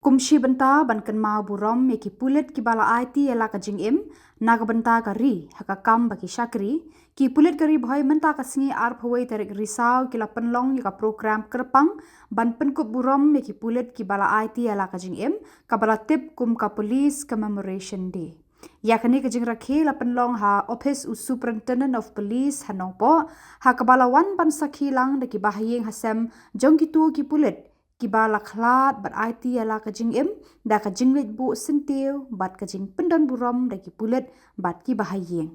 Kumshi benta ban Kynmaw Burom Ïaki Pulit ki Bala Aiti Ïala ka Jingim naga benta ka Ri hakakam baki Shakri ki Pulit ka Ri-Bhoi menta ka singi Ri-Bhoi tarik risau ki la penlong ka program kerpang ban penkup Burom Ïaki Pulit ki Bala Aiti Ïala ka Jingim ka bala tip kum ka police commemoration day. Yakni ka jing Rakhe la penlong ha office u superintendent of police hanong po ha kabala wan ban sakhi lang de ki bahayeng hasem jong ki tu ki Pulit ki bala khlat bat Aiti Ïala ka Jingim da ka jinglet bu sentiu bat ka jing pendan Burom da ki Pulit bat ki bahayeng.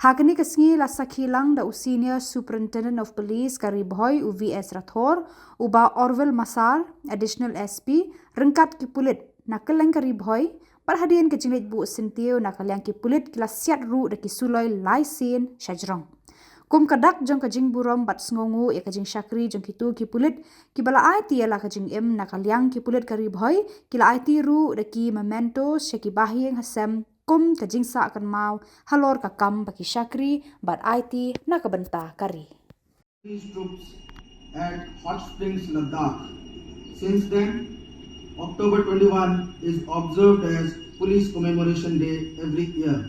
Hakani ka singi la sakhi lang da u senior superintendent of police ka Ri-Bhoi u VS Rathor u ba Orwell Masar additional SP rengkat ki Pulit na keleng ka Ri-Bhoi perhadian ka jinglet bu sentiu na kalyang ki Pulit ki la siat ru da ki suloi laisin shajrong. Kum kadak jong ka jing Burom bat sngongu ya ka Jingshakri jong ki tu ki Pulit ki bala Aiti Ïala ka Jingim na kalyang ki Pulit ka Ri-Bhoi ki la Aiti ru da ki memento sya ki bahiyeng hasem kum ka jingsa Kynmaw halor ka kam baki Shakri bat Aiti na ka benta kari. These troops at Hot Springs, Ladakh. Since then, October 21 is observed as Police Commemoration Day every year.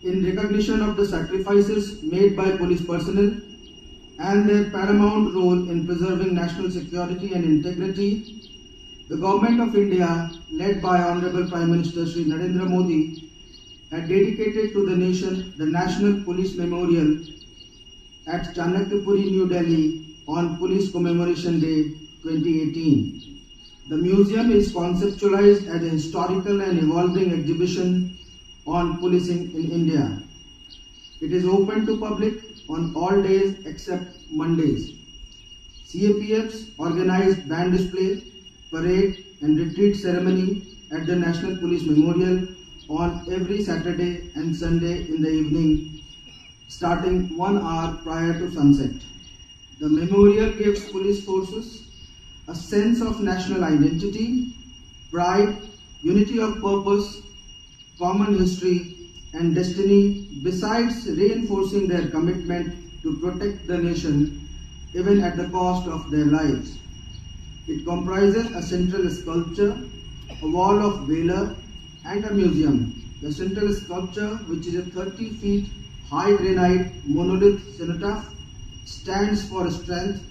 In recognition of the sacrifices made by police personnel and their paramount role in preserving national security and integrity, the Government of India, led by Honorable Prime Minister Shri Narendra Modi, had dedicated to the nation the National Police Memorial at Chanakyapuri, New Delhi on Police Commemoration Day 2018. The museum is conceptualized as a historical and evolving exhibition on policing in India. It is open to public on all days except Mondays. CAPFs organized band display, parade and retreat ceremony at the National Police Memorial on every Saturday and Sunday in the evening, starting 1 hour prior to sunset. The memorial gives police forces a sense of national identity, pride, unity of purpose, common history and destiny, besides reinforcing their commitment to protect the nation even at the cost of their lives. It comprises a central sculpture, a wall of valor and a museum. The central sculpture, which is a 30 feet high granite monolith cenotaph, stands for strength,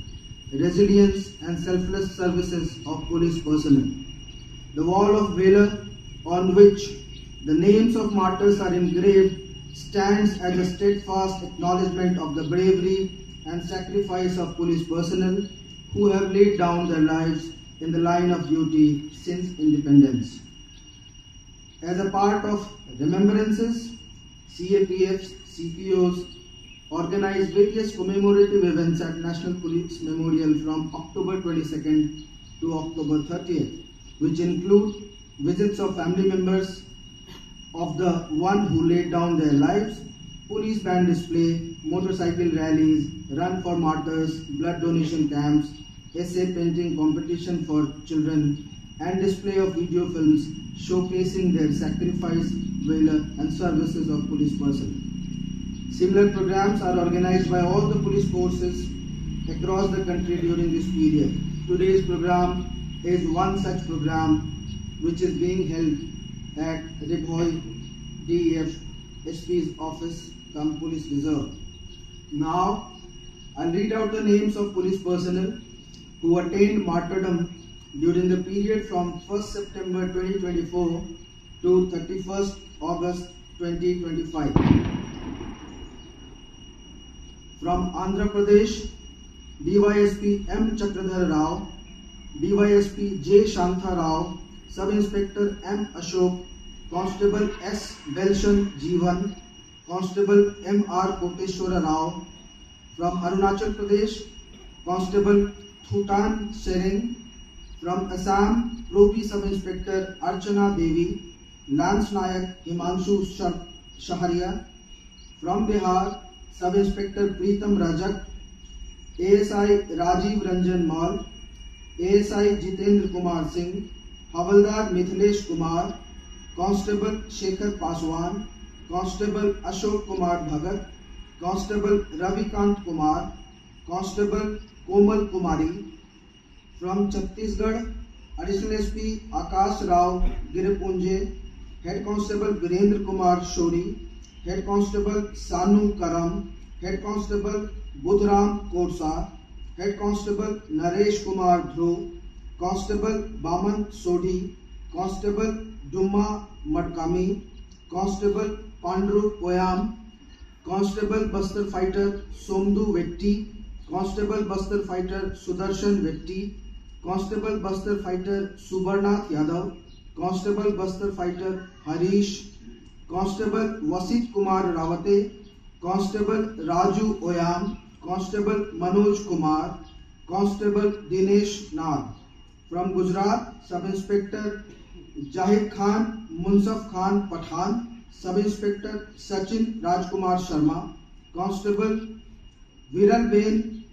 resilience and selfless services of police personnel. The wall of valor, on which the names of martyrs are engraved, stands as a steadfast acknowledgement of the bravery and sacrifice of police personnel who have laid down their lives in the line of duty since independence. As a part of remembrances, CAPFs, CPOs organize various commemorative events at National Police Memorial from October 22nd to October 30th, which include visits of family members of the one who laid down their lives, police band display, motorcycle rallies, run for martyrs, blood donation camps, essay painting competition for children, and display of video films showcasing their sacrifice, valor, and services of police personnel. Similar programs are organized by all the police forces across the country during this period. Today's program is one such program which is being held at Ri-Bhoi DEF SP's office come police reserve. Now I'll read out the names of police personnel who attained martyrdom during the period from 1st September 2024 to 31st August 2025. From Andhra Pradesh, DYSP M. Chakradhar Rao, DYSP J. Shantha Rao, Sub-Inspector M. Ashok, Constable S. Belshan Jeevan, Constable M. R. Koteshwara Rao. From Arunachal Pradesh, Constable Thutan Sereng. From Assam, Propi Sub-Inspector Archana Devi, Lance Nayak Himanshu Shaharia. From Bihar, Sub-Inspector Preetam Rajak, ASI Rajiv Ranjan Mal, ASI Jitendra Kumar Singh, Havaldar Mithilesh Kumar, Constable Shekhar Paswan, Constable Ashok Kumar Bhagat, Constable Ravikant Kumar, Constable Komal Kumari. From Chhattisgarh, Additional SP Akash Rao Giripunje, Head Constable Virendra Kumar Shori, Head Constable Sanu Karam, Head Constable Budram Korsa, Head Constable Naresh Kumar Dhruv, Constable Baman Sodhi, Constable Dumma Madkami, Constable Pandru Poyam, Constable Buster Fighter Somdu Vetti, Constable Buster Fighter Sudarshan Vetti, Constable Buster Fighter Subarnath Yadav, Constable Buster Fighter Harish, Constable Wasit Kumar Rawate, Constable Raju Oyam, Constable Manoj Kumar, Constable Dinesh Nag. From Gujarat, Sub Inspector Jahid Khan Munsaf Khan Pathan, Sub Inspector Sachin Rajkumar Sharma, Constable Viral Ben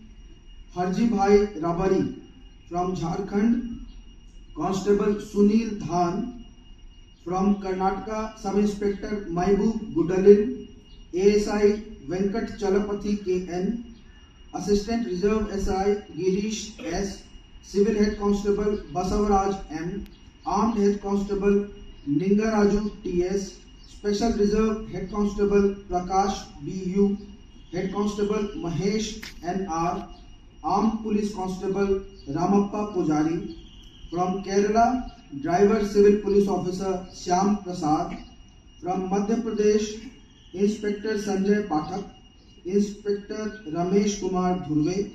Harjibhai Rabari. From Jharkhand, Constable Sunil Dhan. From Karnataka, Sub Inspector Maibub Gudalin, ASI Venkat Chalapathy KN, Assistant Reserve SI Girish S, Civil Head Constable Basavaraj M, Armed Head Constable Ningaraju TS, Special Reserve Head Constable Prakash BU, Head Constable Mahesh NR, Armed Police Constable Ramappa Pujari. From Kerala, Driver Civil Police Officer Shyam Prasad. From Madhya Pradesh, Inspector Sanjay Pathak, Inspector Ramesh Kumar Dhurve,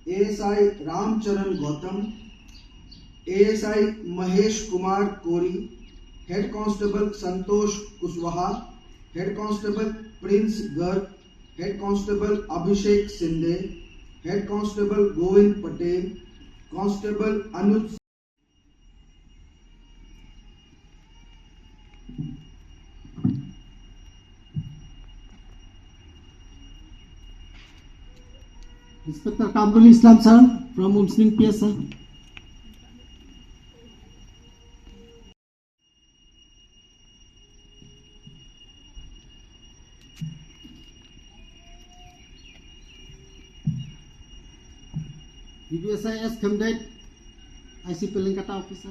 ASI Ram Charan Gautam, ASI Mahesh Kumar Kori, Head Constable Santosh Kuswaha, Head Constable Prince Garg, Head Constable Abhishek Sinde, Head Constable Govind Patel, Constable Anuj. Inspector Kamrul Islam sir from Muslim PS sir. DBSIS Khamdait IC Pelengkata officer.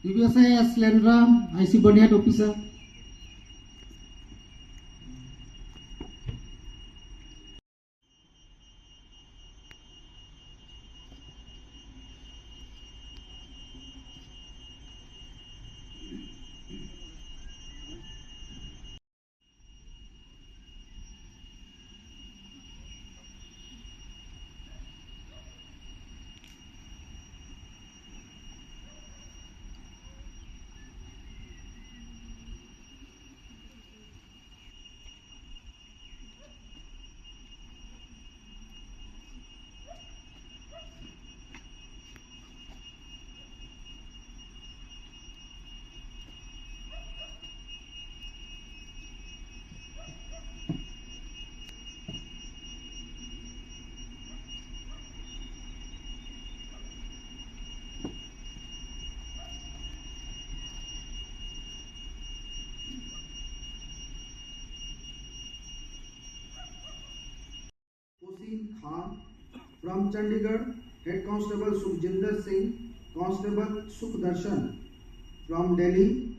DBSIS Lendra IC Boniat officer. Khan. From Chandigarh, Head Constable Sukhjinder Singh, Constable Sukhdarshan. From Delhi,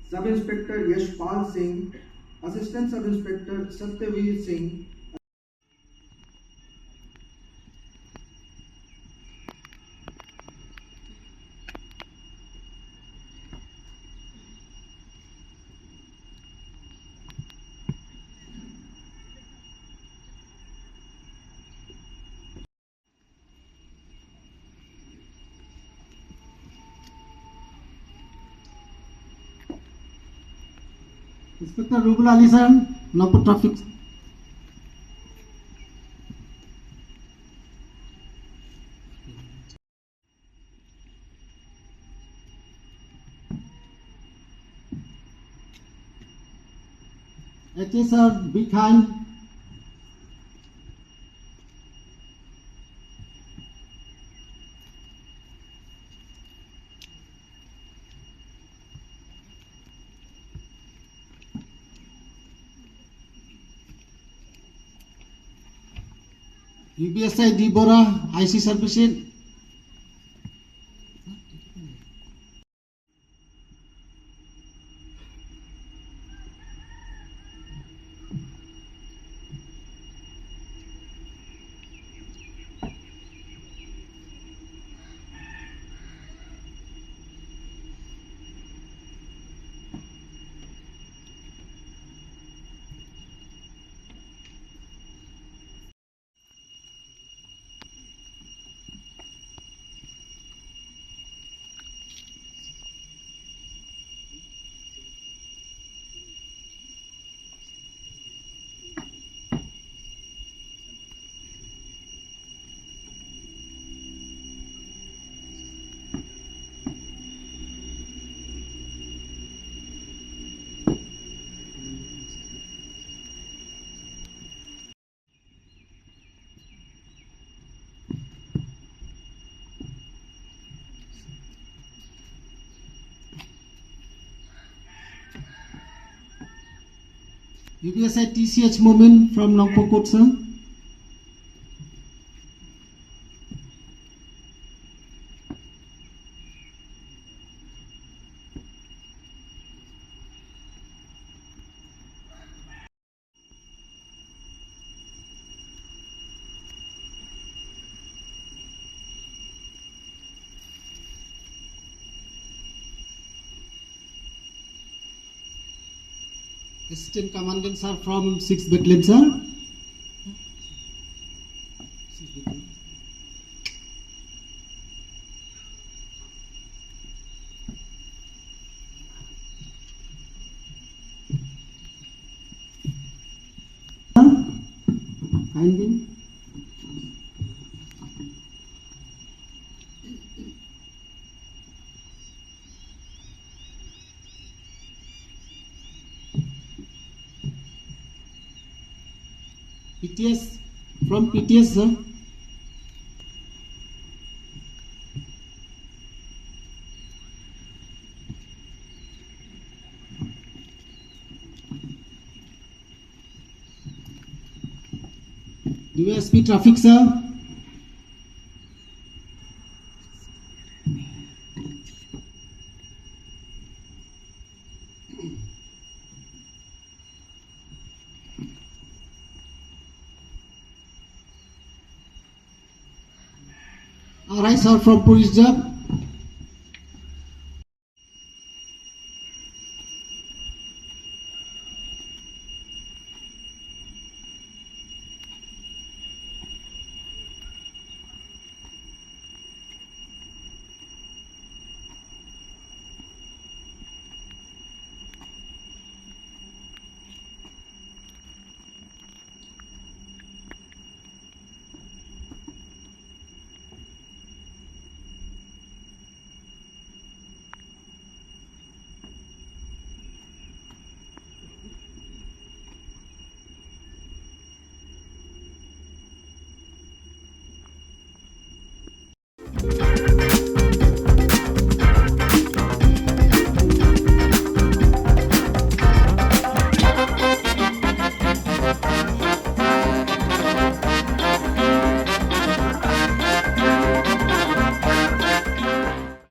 Sub Inspector Yashpal Singh, Assistant Sub Inspector Satyaveer Singh. Inspector Rubul Ali sir, Nagpur Traffic. Aiti sir, be kind. UBSI Dibora, IC Services. UBSI TCH Momin from Nagpur Court sir. Assistant Commandant sir from 6th Battalion sir. Kindly. PTS from PTS sir. USP Traffic sir. Alright sir from Police Job.